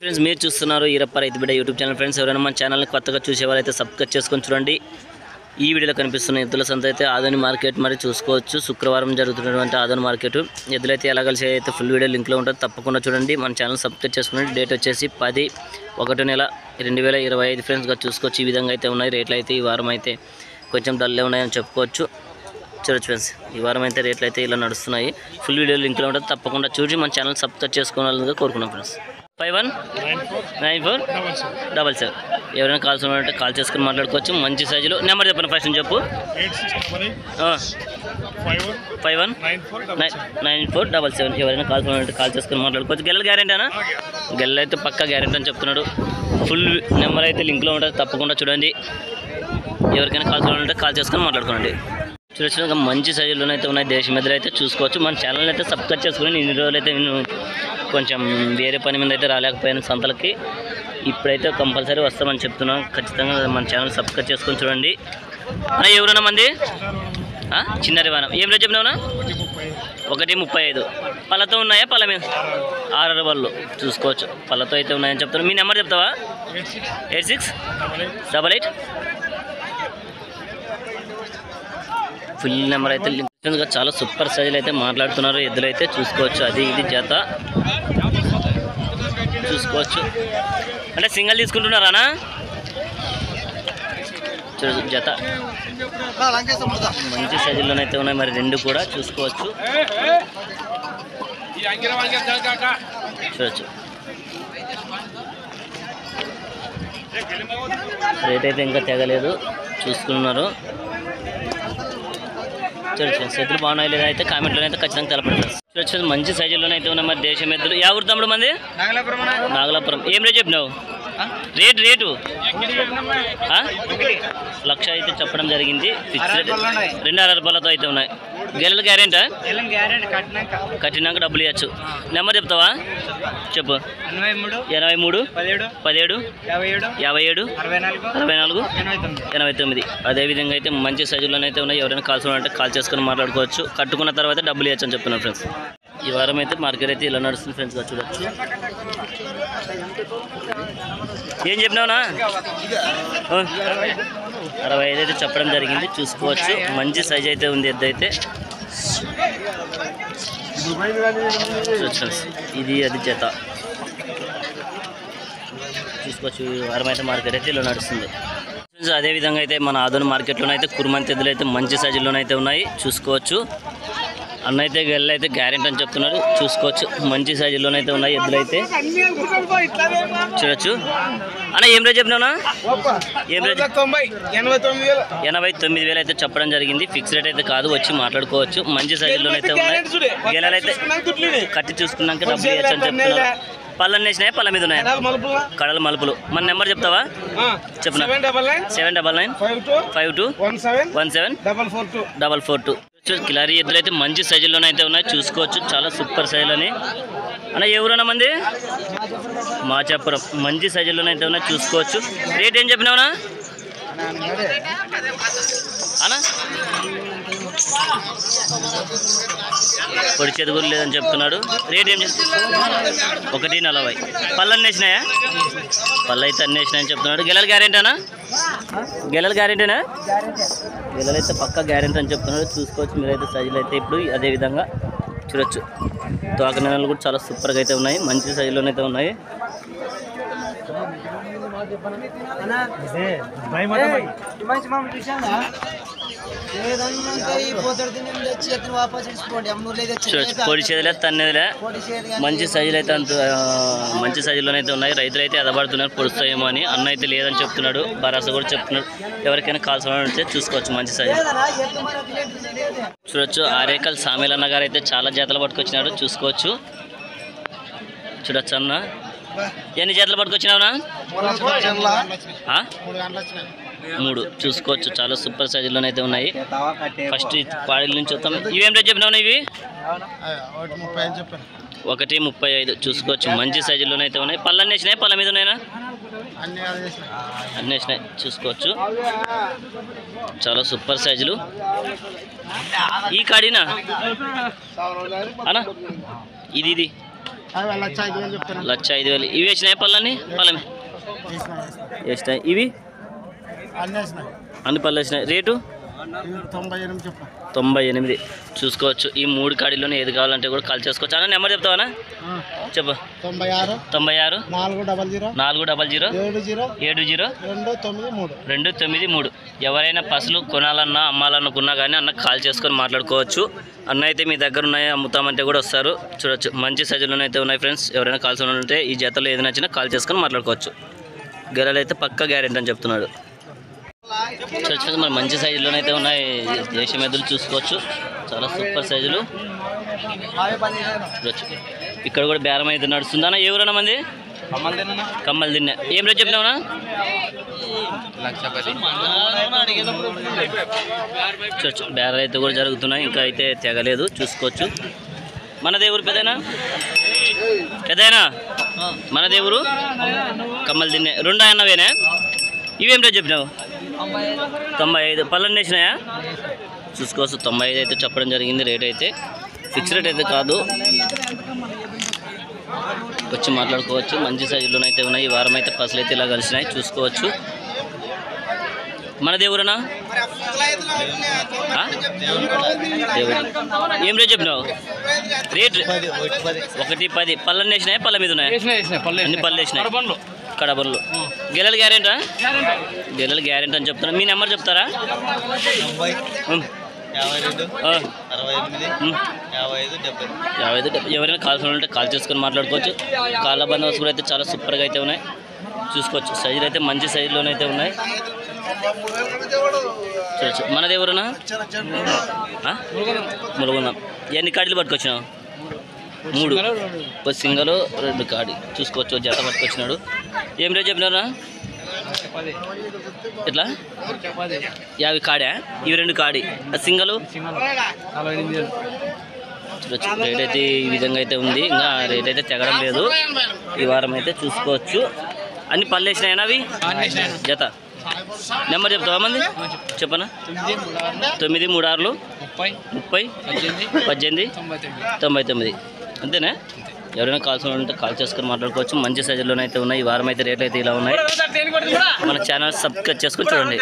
Friends మీరు చూస్తున్నారు ఈరప్ప రైతు బిడ్డ యూట్యూబ్ ఛానల్. ఫ్రెండ్స్ ఎవరైనా మన ఛానల్ని కొత్తగా చూసేవారైతే సబ్స్క్రైబ్ చేసుకొని చూడండి. ఈ వీడియోలో కనిపిస్తున్న ఎద్దుల సంత అయితే ఆదోని మార్కెట్ మరి చూసుకోవచ్చు. శుక్రవారం జరుగుతున్నటువంటి ఆదోని మార్కెట్ ఎద్దులైతే ఎలా కలిసి అయితే ఫుల్ వీడియో లింక్లో ఉంటుంది, తప్పకుండా చూడండి. మన ఛానల్ సబ్స్క్రైబ్ చేసుకుని డేట్ వచ్చేసి 10/1/2025 ఫ్రెండ్స్గా చూసుకోవచ్చు. ఈ విధంగా అయితే ఉన్నాయి రేట్లు. అయితే ఈ వారం అయితే కొంచెం డల్లే ఉన్నాయని చెప్పుకోవచ్చు. చూడొచ్చు ఫ్రెండ్స్, ఈ వారం అయితే రేట్లు అయితే ఇలా నడుస్తున్నాయి. ఫుల్ వీడియో లింక్లో ఉంటుంది, తప్పకుండా చూసి మన ఛానల్ సబ్స్క్రైబ్ చేసుకోవాలని కోరుకున్నాం ఫ్రెండ్స్. 519477 ఎవరైనా కాల్స్ ఉన్నారంటే కాల్ చేసుకుని మాట్లాడుకోవచ్చు. మంచి సైజులో నెంబర్ చెప్పండి, ఫస్ట్ చెప్పు. 519477 ఎవరైనా కాల్స్ ఉన్నారంటే కాల్ చేసుకుని మాట్లాడుకోవచ్చు. గెల్లలు గ్యారెంటీనా? గెల్లలు అయితే పక్కా గ్యారెంటీ అని చెప్తున్నాడు. ఫుల్ నెంబర్ అయితే లింక్లో ఉంటుంది, తప్పకుండా చూడండి. ఎవరికైనా కాల్స్ ఉన్నారంటే కాల్ చేసుకుని మాట్లాడుకోండి. చూడొచ్చు మంచి సైజుల్లోనే అయితే ఉన్నాయి. దేశం ఎదురు అయితే చూసుకోవచ్చు. మన ఛానల్ అయితే సబ్స్క్రైబ్ చేసుకుని ఇన్ని రోజులు అయితే నేను కొంచెం వేరే పని మీద అయితే రాలేకపోయాను సంతలకి. ఇప్పుడైతే కంపల్సరీ వస్తామని చెప్తున్నాను. ఖచ్చితంగా మన ఛానల్ సబ్స్క్రైబ్ చేసుకొని చూడండి. ఎవరన్నా మంది చిన్నరి వానం ఏం రేట్ చెప్పినావునా? 135. పళ్ళతో ఉన్నాయా? పళ్ళ మీద 6 బళ్ళు చూసుకోవచ్చు. పళ్ళతో అయితే ఉన్నాయని చెప్తాను. మీ నెంబర్ చెప్తావా? 8688 ఫుల్ నెంబర్ అయితే లింక్గా చాలా సూపర్ సైజులు అయితే మాట్లాడుతున్నారు. ఎద్దులైతే చూసుకోవచ్చు. అది ఇది జత చూసుకోవచ్చు. అంటే సింగిల్ తీసుకుంటున్నారా? జత మంచి సైజుల్లోనైతే ఉన్నాయి. మరి రెండు కూడా చూసుకోవచ్చు. చూడొచ్చు. రేట్ అయితే ఇంకా తెగలేదు, చూసుకున్నారు. చూడొచ్చు ఎద్దులు బాగున్నాయి లేదా అయితే కామెంట్లో అయితే ఖచ్చితంగా తెలపండి. చూడొచ్చు మంచి సైజుల్లోనే అయితే ఉన్నాయి. మరి దేశం ఎద్దులు. యా ఊరు తమ్ముడు మంది? నాగలాపురం. ఏం రేట్ చెప్పినావు? రేటు 1,00,000 అయితే చెప్పడం జరిగింది. ఫిక్స్డ్ 2.5 రూపాయలతో అయితే ఉన్నాయి. గెలలు గ్యారెంటా? కట్టినాక డబ్బులు ఇవ్వచ్చు. నెంబర్ చెప్తావా? చెప్పు. 83 17 57 64 89. అదేవిధంగా అయితే మంచి సైజుల్లోనైతే ఉన్నాయి. ఎవరైనా కాల్స్ అంటే కాల్ చేసుకొని మాట్లాడుకోవచ్చు. కట్టుకున్న తర్వాత డబ్బులు ఇవ్వచ్చు అని చెప్తున్నాను ఫ్రెండ్స్. ఈ వారం అయితే మార్కెట్ అయితే ఇలా నడుస్తుంది ఫ్రెండ్స్గా చూడొచ్చు. ఏం చెప్పినావునా? 65 అయితే చెప్పడం జరిగింది. చూసుకోవచ్చు. మంచి సైజ్ అయితే ఉంది ఎద్దు అయితే. ఇది అది జత చూసుకోవచ్చు. ఈ వారం అయితే మార్కెట్ అయితే ఇలా నడుస్తుంది. అదేవిధంగా అయితే మన ఆదోని మార్కెట్లోనైతే కుర్మంతి ఎద్దులు అయితే మంచి సైజుల్లోనైతే ఉన్నాయి. చూసుకోవచ్చు. అన్న అయితే గెల్ల అయితే గ్యారెంటీ అని చెప్తున్నారు. చూసుకోవచ్చు. మంచి సైజుల్లోనైతే ఉన్నాయి ఎద్దులు అయితే. చూడొచ్చు. అన్న ఏం రేట్ చెప్పినావునా? ఏం రేట్? 89,000 అయితే చెప్పడం జరిగింది. ఫిక్స్ రేట్ అయితే కాదు, వచ్చి మాట్లాడుకోవచ్చు. మంచి సైజుల్లోనైతే ఉన్నాయి. గెలలైతే కట్టి చూసుకున్నాక డబ్బులు ఇవ్వచ్చు అని చెప్తున్నారు. పళ్ళని వేసినాయా? పళ్ళ మీద ఉన్నాయా? కడల మలుపులు. మన నెంబర్ చెప్తావా? చెప్పనా? 799 52 17 442. కిలారీ ఎద్దులు అయితే మంచి సైజుల్లోనైతే ఉన్నాయి. చూసుకోవచ్చు. చాలా సూపర్ సైజులని. అన్న ఎవరన్నా మంది? మాచాపురం. మంచి సైజుల్లోనైతే ఉన్నాయి. చూసుకోవచ్చు. రేట్ ఏం చెప్పినావునా అన్న? పొడి చెదుగురు లేదని చెప్తున్నాడు. రేట్ ఏం చెప్తాడు? 140. పళ్ళు అన్నీ వేసినాయా? పళ్ళు అయితే అన్నీ వేసినాయని చెప్తున్నాడు. గెలలు గ్యారెంటీనా? గెలలు గ్యారెంటీనా? గెలలు అయితే పక్కా గ్యారెంటీ అని చెప్తున్నాడు. చూసుకోవచ్చు. మీరైతే సైజులు అయితే ఇప్పుడు అదేవిధంగా చూడొచ్చు. తోక నెలలు కూడా చాలా సూపర్గా అయితే ఉన్నాయి. మంచి సైజులోనైతే ఉన్నాయి. పొడి చేదులే తన్నేదిలే మంచి సైజులు అయితే మంచి సైజులోనైతే ఉన్నాయి. రైతులు అయితే ఎదబడుతున్నారు పొడుస్తాయేమో అని. అన్న అయితే లేదని చెప్తున్నాడు. భరోసా కూడా చెప్తున్నాడు. ఎవరికైనా కాల్సిన చూసుకోవచ్చు. మంచి సైజు చూడొచ్చు. ఆరేకల్ సామేల్ అన్న గారు అయితే చాలా జాతలు పట్టుకొచ్చినాడు. చూసుకోవచ్చు. చూడొచ్చు. అన్న ఎన్ని జాతలు పట్టుకొచ్చినావునా? 3 చూసుకోవచ్చు. చాలా సూపర్ సైజులోనైతే ఉన్నాయి. ఫస్ట్ పాడల నుంచి వస్తాం. ఇవేం రేట్ చెప్పినావు? ఇవి 135 చూసుకోవచ్చు. మంచి సైజులోనైతే ఉన్నాయి. పళ్ళన్నీ వేసినాయి? పళ్ళ మీద ఉన్నాయినా? అన్నీ వేసినాయి. చూసుకోవచ్చు. చాలా సూపర్ సైజులు. ఈ కాడీనా అన్నా? ఇది 1,05,000 ఇవి వేసినాయి పళ్ళని పళ్ళమే వేసినాయి ఇవి అన్ని పళ్ళు వేసినాయి రేటు 98 చూసుకోవచ్చు ఈ 3 కాడీలోనే ఏది కావాలంటే కూడా కాల్ చేసుకోవచ్చు అన్న నెంబర్ చెప్తావా చెప్పు 96 400 70 ఎవరైనా పసులు కొనాలన్నా అమ్మాలనుకున్నా కానీ అన్న కాల్ చేసుకొని మాట్లాడుకోవచ్చు అన్న అయితే మీ దగ్గర ఉన్నాయి అమ్ముతామంటే కూడా వస్తారు చూడొచ్చు మంచి సైజులోనే అయితే ఉన్నాయి ఫ్రెండ్స్ ఎవరైనా కాల్స్ ఉంటే ఈ జతలో ఏది నచ్చినా కాల్ చేసుకొని మాట్లాడుకోవచ్చు గెలలు అయితే పక్కా గ్యారెంటీ అని చెప్తున్నాడు చూడొచ్చు మరి మంచి సైజులోనైతే ఉన్నాయి దేశం ఎద్దులు చూసుకోవచ్చు చాలా సూపర్ సైజులు చూడొచ్చు ఇక్కడ కూడా బేరం అయితే నడుస్తుందన్నా ఏ ఊరన్నా మంది కమ్మలు తిన్నా ఏం రేట్ చెప్పినావునా 1,10,000 చూడొచ్చు బేరాలు అయితే కూడా జరుగుతున్నాయి ఇంకా అయితే తెగలేదు చూసుకోవచ్చు మన దేవురు పెద్దయినా మన దేవురు కమ్మలు తిన్నా 2 అన్నవేనా ఇవేం రేట్ చెప్పినావు 95 పళ్ళని వేసినాయా చూసుకోవచ్చు 95 అయితే చెప్పడం జరిగింది రేట్ అయితే ఫిక్స్ రేట్ అయితే కాదు వచ్చి మాట్లాడుకోవచ్చు మంచి సైజులోనైతే ఉన్నాయి ఈ వారం అయితే పసులు అయితే ఇలా కలిసినాయి చూసుకోవచ్చు మన దేవురనా దేవుడు ఏం రేట్ చెప్పినావు రేట్ 1,10 పళ్ళని వేసినాయా పళ్ళ మీద ఉన్నాయా అన్ని పళ్ళు వేసినాయి కడబర్లు గెలలు గ్యారెంటా గెలలు గ్యారెంటీ అని చెప్తున్నా మీ నెంబర్ చెప్తారా 55 ఎవరైనా కాల్స్ ఉంటే కాల్ చేసుకొని మాట్లాడుకోవచ్చు కాళ్ళ బందోబస్తు కూడా అయితే చాలా సూపర్గా అయితే ఉన్నాయి చూసుకోవచ్చు సైజులు అయితే మంచి సైజులోనైతే ఉన్నాయి చూడచ్చు మనది ఎవరునా ములుగుందాం ఎన్ని కాడీలు పట్టుకొచ్చినావు 3 ఒక సింగల్ 2 కాడి చూసుకోవచ్చు జత పట్టుకొచ్చినాడు ఏం రేట్ చెప్పినారా ఎట్లా 50 కాడా ఇవి 2 కాడి సింగల్ చూడొచ్చు రేట్ అయితే ఈ విధంగా అయితే ఉంది ఇంకా రేట్ అయితే తెగడం లేదు ఈ వారం అయితే చూసుకోవచ్చు అన్ని పళ్ళు వేసినాయనా అవి జత నెంబర్ చెప్తావా మంది చెప్పనా 936 30 18 99 అంతేనా ఎవరైనా కాల్స్ ఉంటే కాల్ చేసుకొని మాట్లాడుకోవచ్చు మంచి సైజులోనైతే ఉన్నాయి ఈ వారం అయితే రేట్లు అయితే ఇలా ఉన్నాయి మన ఛానల్ సబ్స్క్రైబ్ చేసుకొని చూడండి